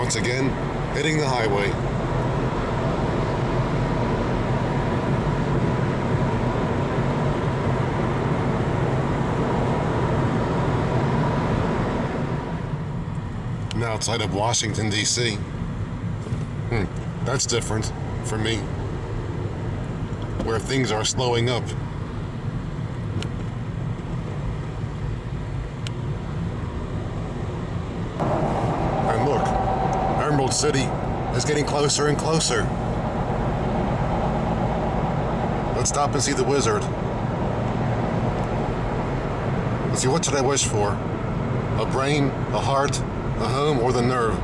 Once again, hitting the highway. Now outside of Washington, D.C. That's different for me, where things are slowing up. And look, Emerald City is getting closer and closer. Let's stop and see the wizard. Let's see, what should I wish for? A brain, a heart, a home, or the nerve?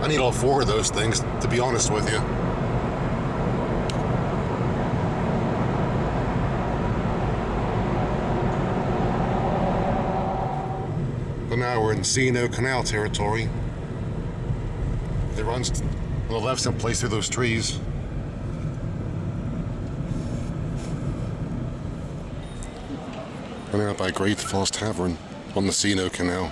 I need all four of those things, to be honest with you. But now we're in C&O Canal territory. It runs on the left someplace through those trees. We're now by Great Falls Tavern on the C&O Canal.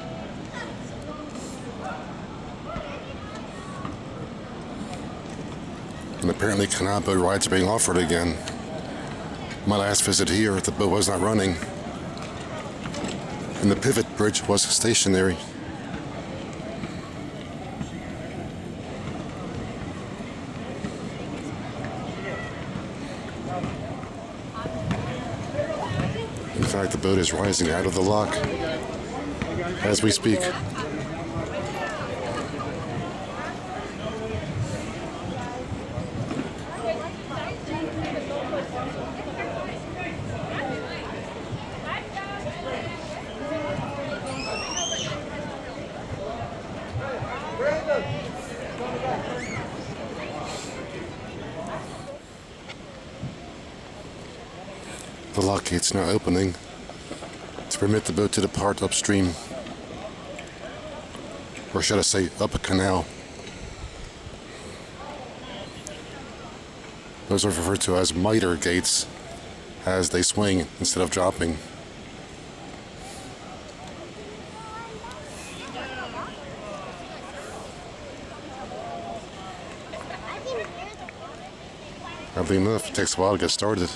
And apparently canal boat rides are being offered again. My last visit here, the boat was not running. And the pivot bridge was stationary. In fact, the boat is rising out of the lock as we speak. The lock gate's now opening to permit the boat to depart upstream. Or should I say, up a canal. Those are referred to as miter gates, as they swing instead of dropping. Oddly enough, it takes a while to get started.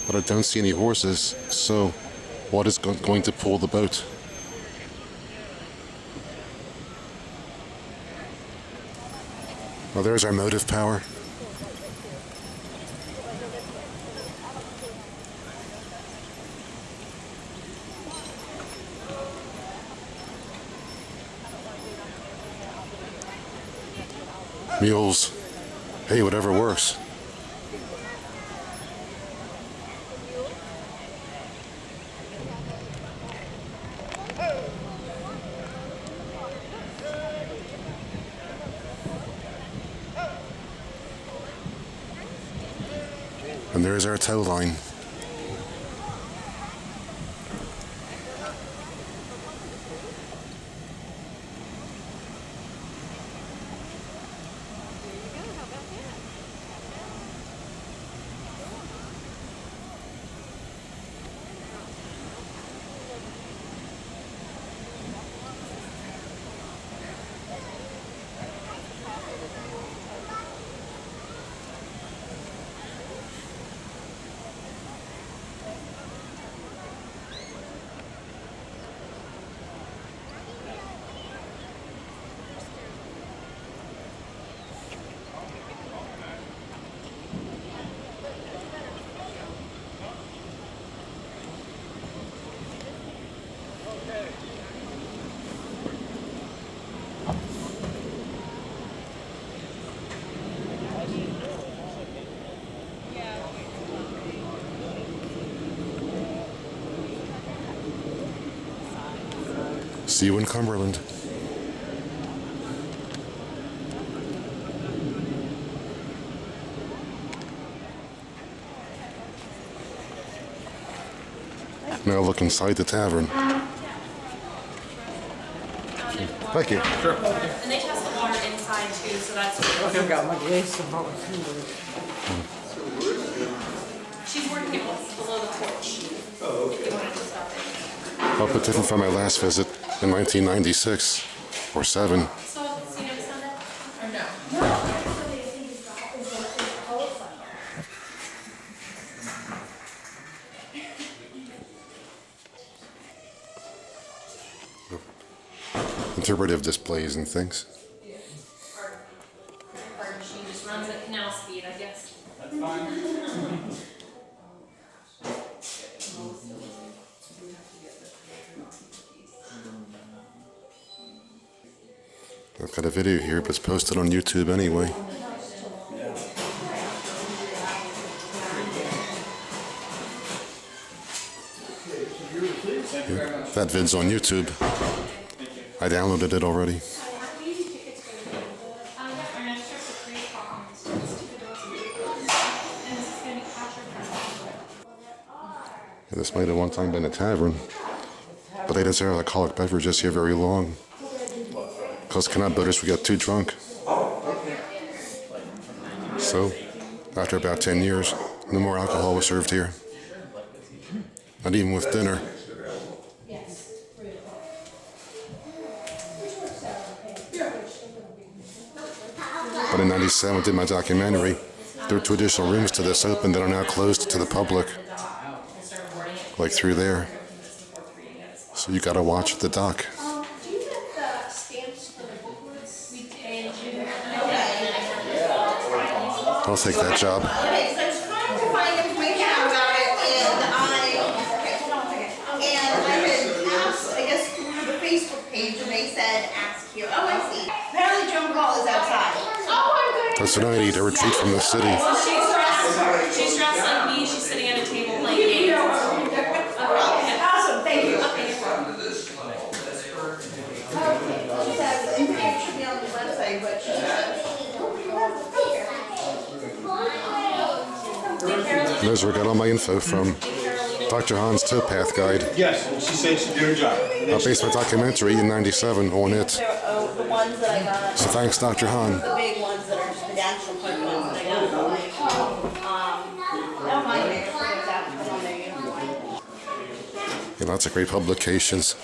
But I don't see any horses, so what is going to pull the boat? Well, there's our motive power. Mules. Hey, whatever works. And there's our tow line. See you in Cumberland. Now look inside the tavern. Thank you. Sure. And they test the water inside too, so that's what I've got my glaze. she's working it below the bit different from my last visit in 1996 or 7. So have you seen it Sunday? Or no? Interpretive displays and things. Our machine just runs at canal speed, I guess. I've got a video here, but it's posted on YouTube anyway. Yeah, that vid's on YouTube. I downloaded it already. Our next trip's a Great Falls. And this is going to be captured from This might have one time been a tavern, but they didn't serve alcoholic beverages here very long. Because canal boaters would get too drunk. So, after about 10 years, no more alcohol was served here. Not even with dinner. But in '97, I did my documentary. There were 2 additional rooms to this open that are now closed to the public. Like through there. So you gotta watch the doc. Do you have the stamps for the booklets? We did. I'll take that job. Okay, so I was trying to find information about it, and I had asked, I guess, through the Facebook page, and they said, ask here. Oh, I see. Apparently Joan Paul is outside. Oh, I'm good. That's tonight I need to retreat from the city. She's dressed like me. She's sitting at a table playing games. Awesome, thank you. Okay. She says, information should be on the website, but she said, Those where I got all my info from. Dr. Hahn's Towpath guide. Yes, she said she'd do her job. I based my documentary in '97 on it. the ones that I got, So thanks, Dr. Hahn. the big ones that are just the national park ones that I got, like, I don't mind it, because that was on their uniform. Yeah, lots of great publications.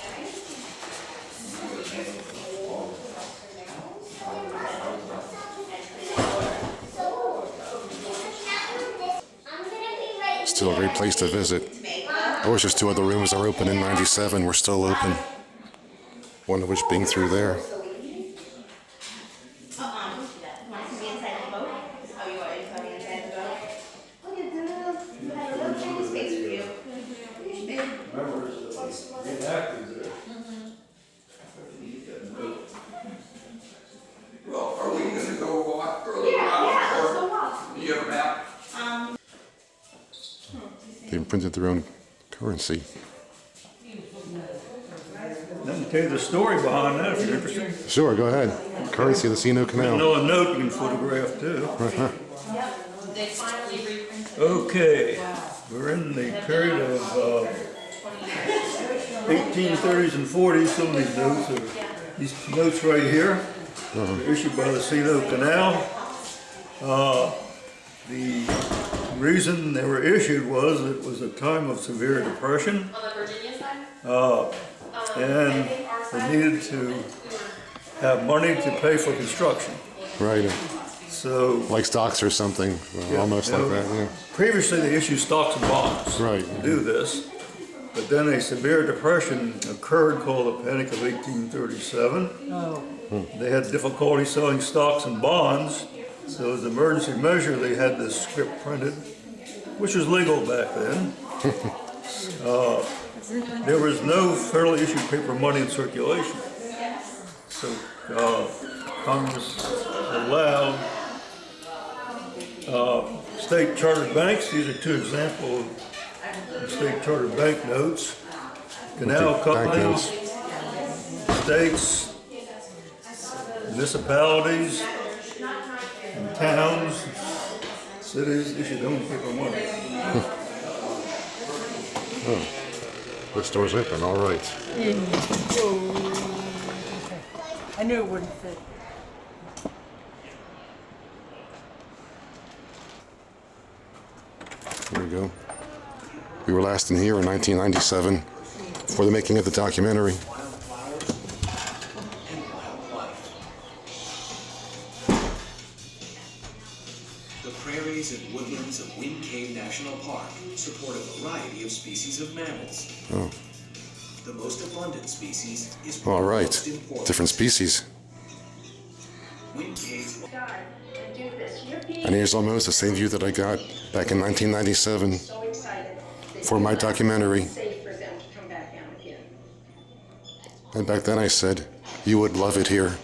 Still a great place to visit. I wish there's 2 other rooms that were open in '97 were still open. One of which being through there. Want to be inside the boat? Oh, you want to be inside the boat? Look at this, you had a little tiny space for you. Well, are we gonna go walk further Yeah, around? let's go walk. Do you have a map? They printed their own currency. Let me tell you the story behind that if you're interested. Sure, go ahead. Currency of the C&O You Canal. know a note you can photograph too. They finally reprinted. Okay, we're in the period of 1830s and 40s. Some of these notes are these notes right here, were issued by the C&O Canal. The reason they were issued was it was a time of severe depression, On the Virginia side? and they needed to have money to pay for construction. Right. So Like stocks or something. Almost like that, yeah. previously they issued stocks and bonds Right. to do this, but then a severe depression occurred called the Panic of 1837. They had difficulty selling stocks and bonds, so as an emergency measure they had this script printed, which was legal back then. There was no federally issued paper money in circulation, so Congress allowed state chartered banks. These are 2 examples of state chartered bank notes. Canal companies, states, municipalities, and towns, cities issued their own paper money. The store's open, all right. I knew it wouldn't fit. There we go. We were last in here in 1997. for the making of the documentary. wildflowers, and wildlife. The prairies and woodlands of Wind Cave National Park support a variety of species of mammals. Oh, The most abundant species is all right. most important. Different species. Wind Cave And here's almost the same view that I got back in 1997 for my documentary. And back then I said, you would love it here.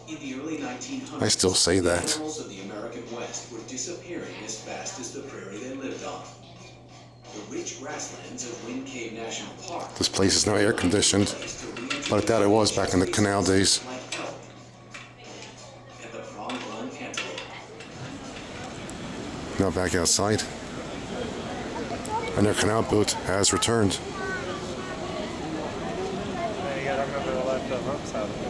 in the early 1900s, I still say that. animals of the American West were disappearing as fast as the prairie they lived on. The rich grasslands of Wind Cave National Park This place is now air conditioned, but I doubt it was back in the canal days. like elk and the Crommelin antelope. Now back outside. And their canal boat has returned. Yeah, you gotta remember to let the ropes out of it.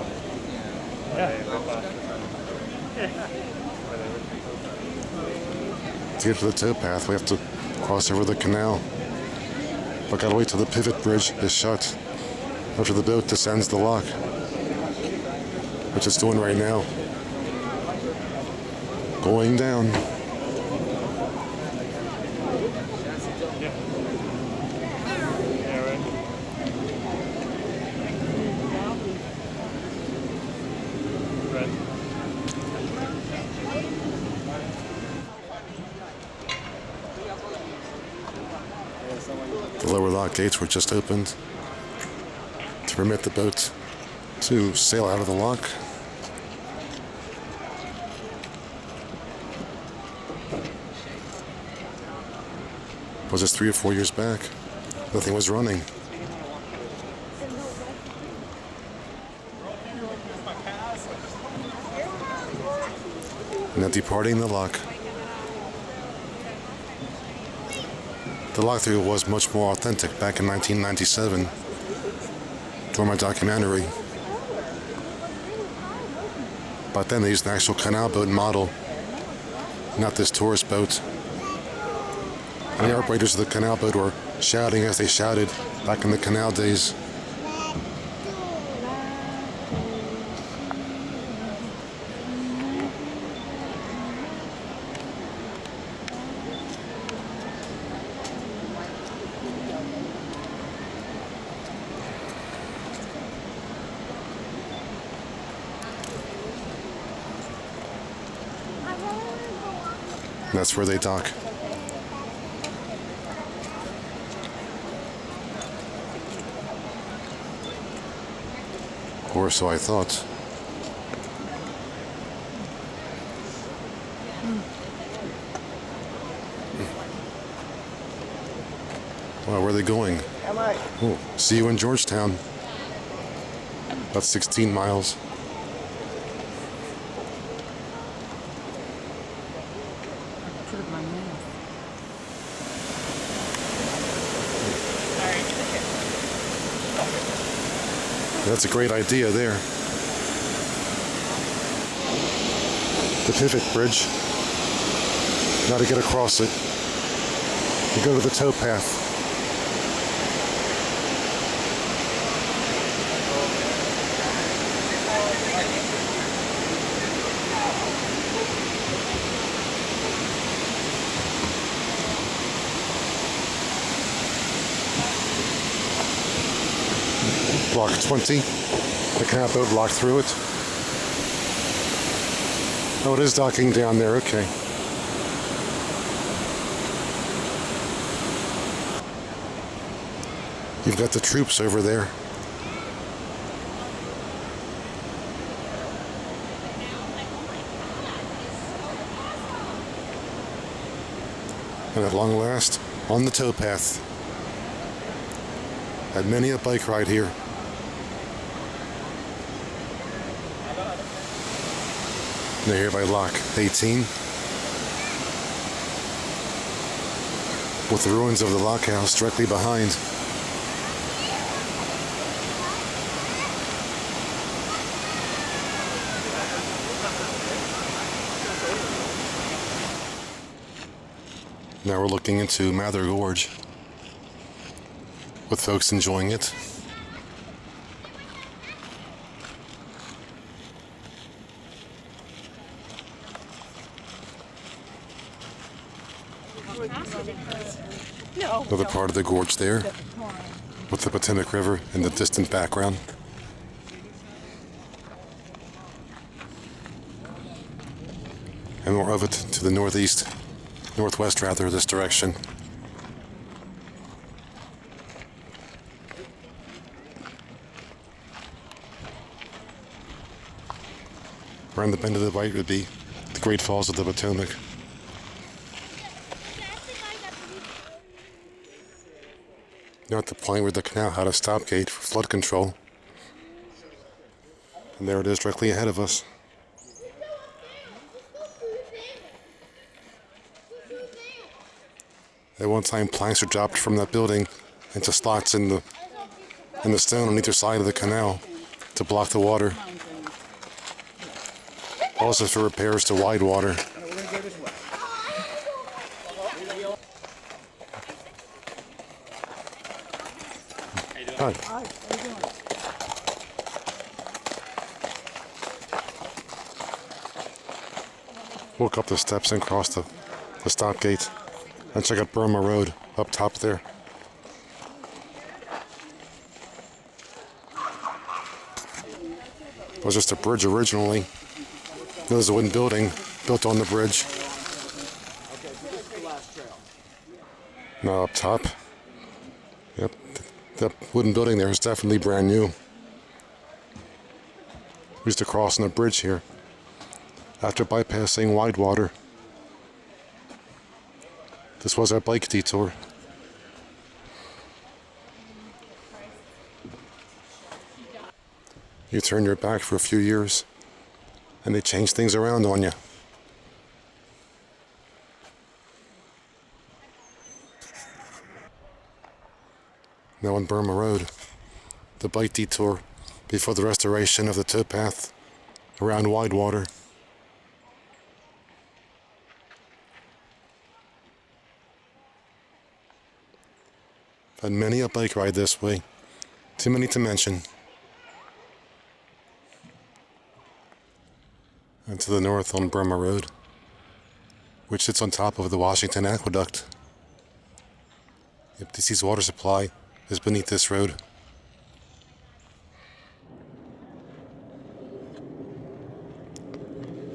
To get to the towpath, we have to cross over the canal. But gotta wait till the pivot bridge is shut after the boat descends the lock, which it's doing right now. Going down. Yeah, right. Right. The lower lock gates were just opened to permit the boat to sail out of the lock. Was this 3 or 4 years back? Nothing was running. Now departing the lock. The lock-thru was much more authentic back in 1997 for my documentary. But then they used an actual canal boat model, not this tourist boat. And the operators of the canal boat were shouting as they shouted back in the canal days. And that's where they dock. Or so I thought. Well, where are they going? Oh, see you in Georgetown. About 16 miles. Put it in my mouth. That's a great idea there. The pivot bridge. Now to get across it, you go to the towpath. Block 20. The canal boat locked through it. Oh, it is docking down there. Okay. You've got the troops over there. And at long last, on the towpath. Had many a bike ride here. They're here by lock 18. With the ruins of the lock house directly behind. Now we're looking into Mather Gorge with folks enjoying it. Another part of the gorge there, with the Potomac River in the distant background. And more of it to the northeast, northwest rather, this direction. Around the bend of the right would be the Great Falls of the Potomac. Now at the point where the canal had a stop gate for flood control. And there it is directly ahead of us. At one time, planks were dropped from that building into slots in the stone on either side of the canal to block the water. Also for repairs to wide water. Hi. Walk up the steps and cross the stop gate and check out Burma Road up top there. It was just a bridge originally. There's a wooden building built on the bridge. Now up top. Yep, that wooden building there is definitely brand new. We used to cross on the bridge here after bypassing Widewater. This was our bike detour. You turn your back for a few years and they change things around on you. Now on Burma Road, the bike detour before the restoration of the towpath around Widewater. I've had many a bike ride this way, too many to mention. And to the north on Burma Road, which sits on top of the Washington Aqueduct. Yep, DC's water supply is beneath this road.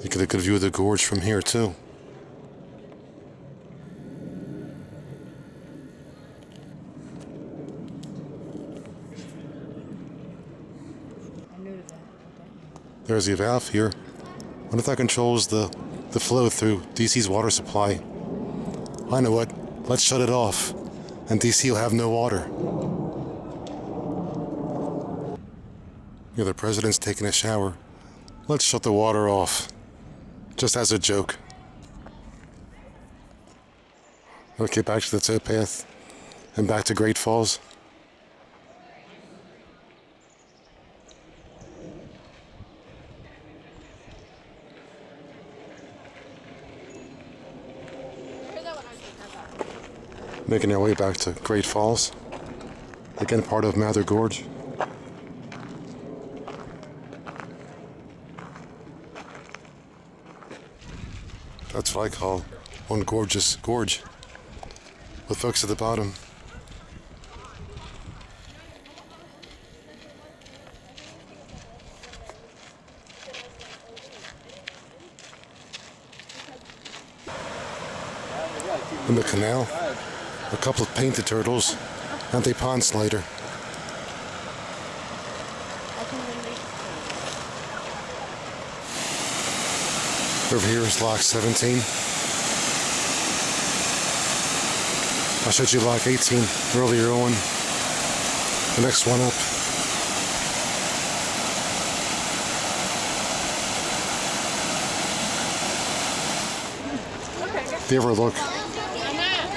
You get a good view of the gorge from here too. There's the valve here. I wonder if that controls the flow through DC's water supply. I know what, let's shut it off, and DC will have no water. The president's taking a shower. Let's shut the water off, just as a joke. Okay, back to the towpath, and back to Great Falls. Making our way back to Great Falls, again part of Mather Gorge. That's what I call one gorgeous gorge, with folks at the bottom. In the canal, a couple of painted turtles and a pond slider. Over here is lock 17. I showed you lock 18 earlier on. The next one up. If you ever look,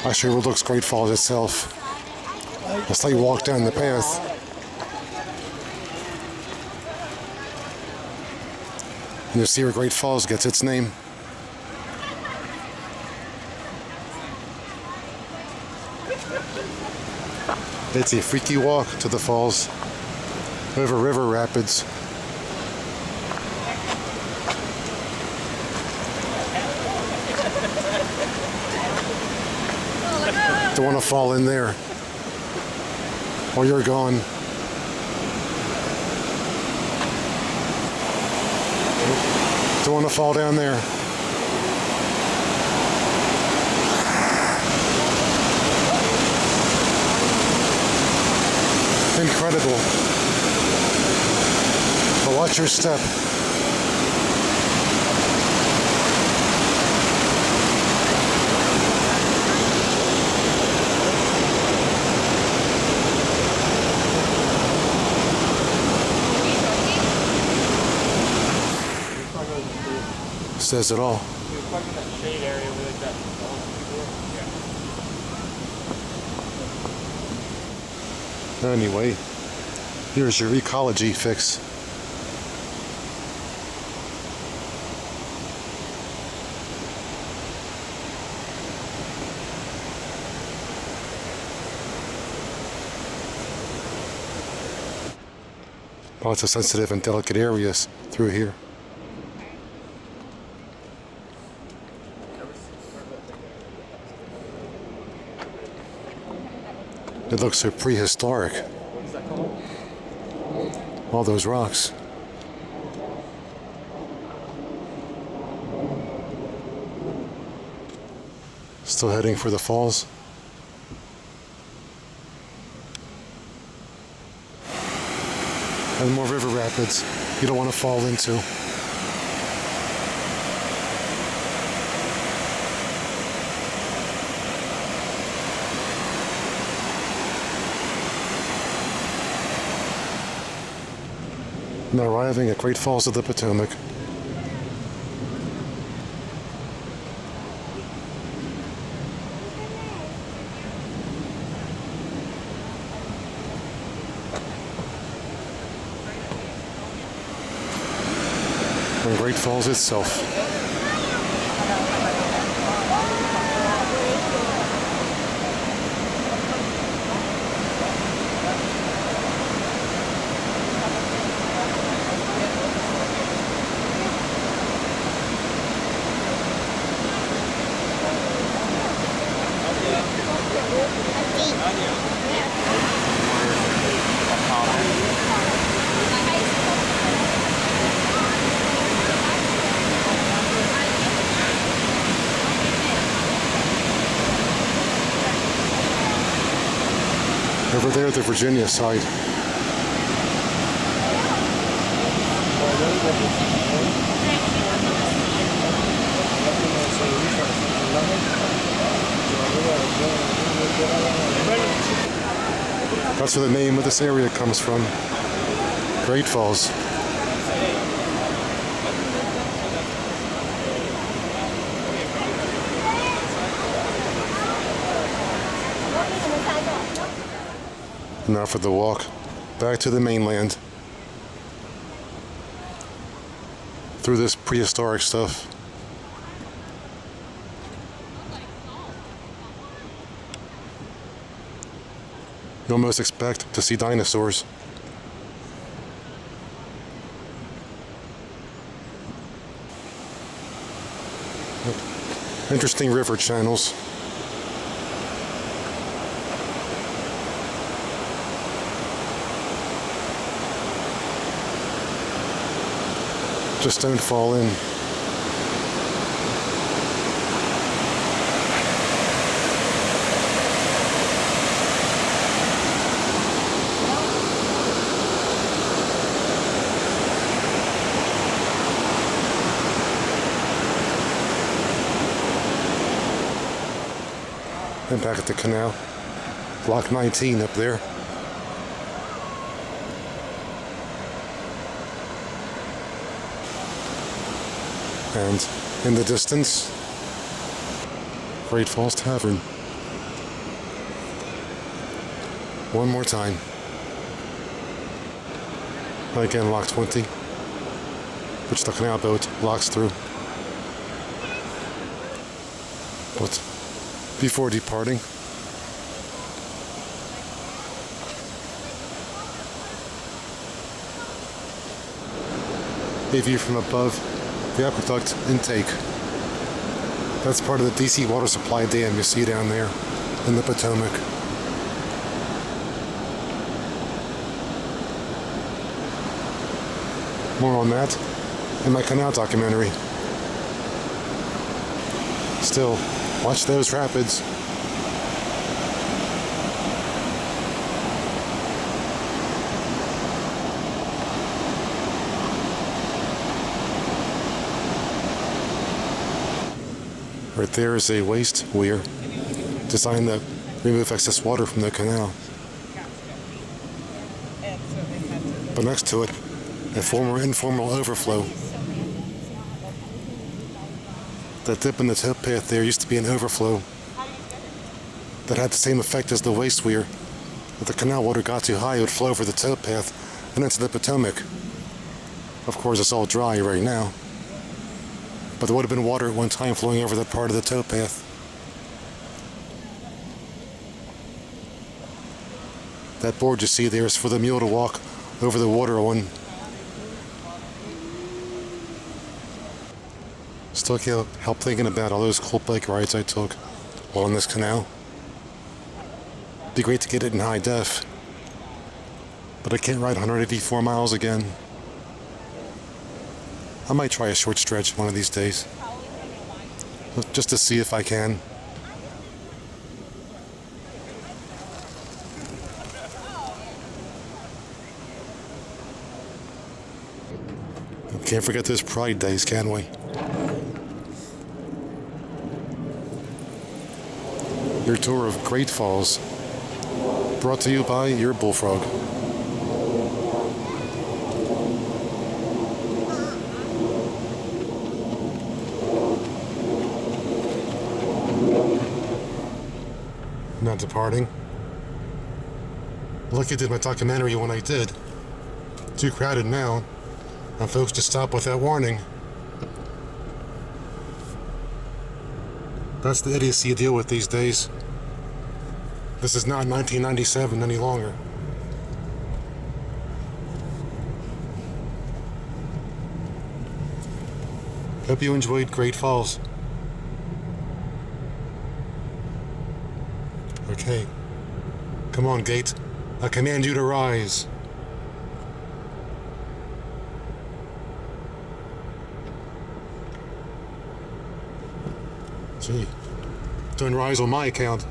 I sure overlooks Great Falls itself. As you walk down the path, and you'll see where Great Falls gets its name. It's a freaky walk to the falls over river rapids. Don't want to fall in there while you're gone. Don't want to fall down there. Incredible. But watch your step. Says it all. Anyway, here's your ecology fix. Lots of sensitive and delicate areas through here. It looks so prehistoric. All those rocks. Still heading for the falls. And more river rapids you don't want to fall into. Now arriving at Great Falls of the Potomac. And Great Falls itself. Over there, the Virginia side. That's where the name of this area comes from. Great Falls. Now for the walk back to the mainland through this prehistoric stuff. You almost expect to see dinosaurs. Interesting river channels. Just don't fall in. And back at the canal, block 19 up there. And in the distance, Great Falls Tavern. One more time. Again, lock 20, which the canal boat locks through. But before departing, a view from above the aqueduct intake. That's part of the DC water supply dam you see down there in the Potomac. More on that in my canal documentary. Still, watch those rapids. Right there is a waste weir designed to remove excess water from the canal. But next to it, a former informal overflow. That dip in the towpath there used to be an overflow that had the same effect as the waste weir. If the canal water got too high, it would flow over the towpath and into the Potomac. Of course, it's all dry right now, but there would have been water at one time flowing over that part of the towpath. That board you see there is for the mule to walk over the water on. Still can't help thinking about all those cool bike rides I took while in this canal. Be great to get it in high def, but I can't ride 184 miles again. I might try a short stretch one of these days, just to see if I can. Can't forget those Pride days, can we? Your tour of Great Falls, brought to you by your bullfrog. Not departing. Lucky I did my documentary when I did. Too crowded now, and folks just stop without warning. That's the idiocy you deal with these days. This is not 1997 any longer. Hope you enjoyed Great Falls. Okay. Come on, Gate. I command you to rise. Gee. Don't rise on my account.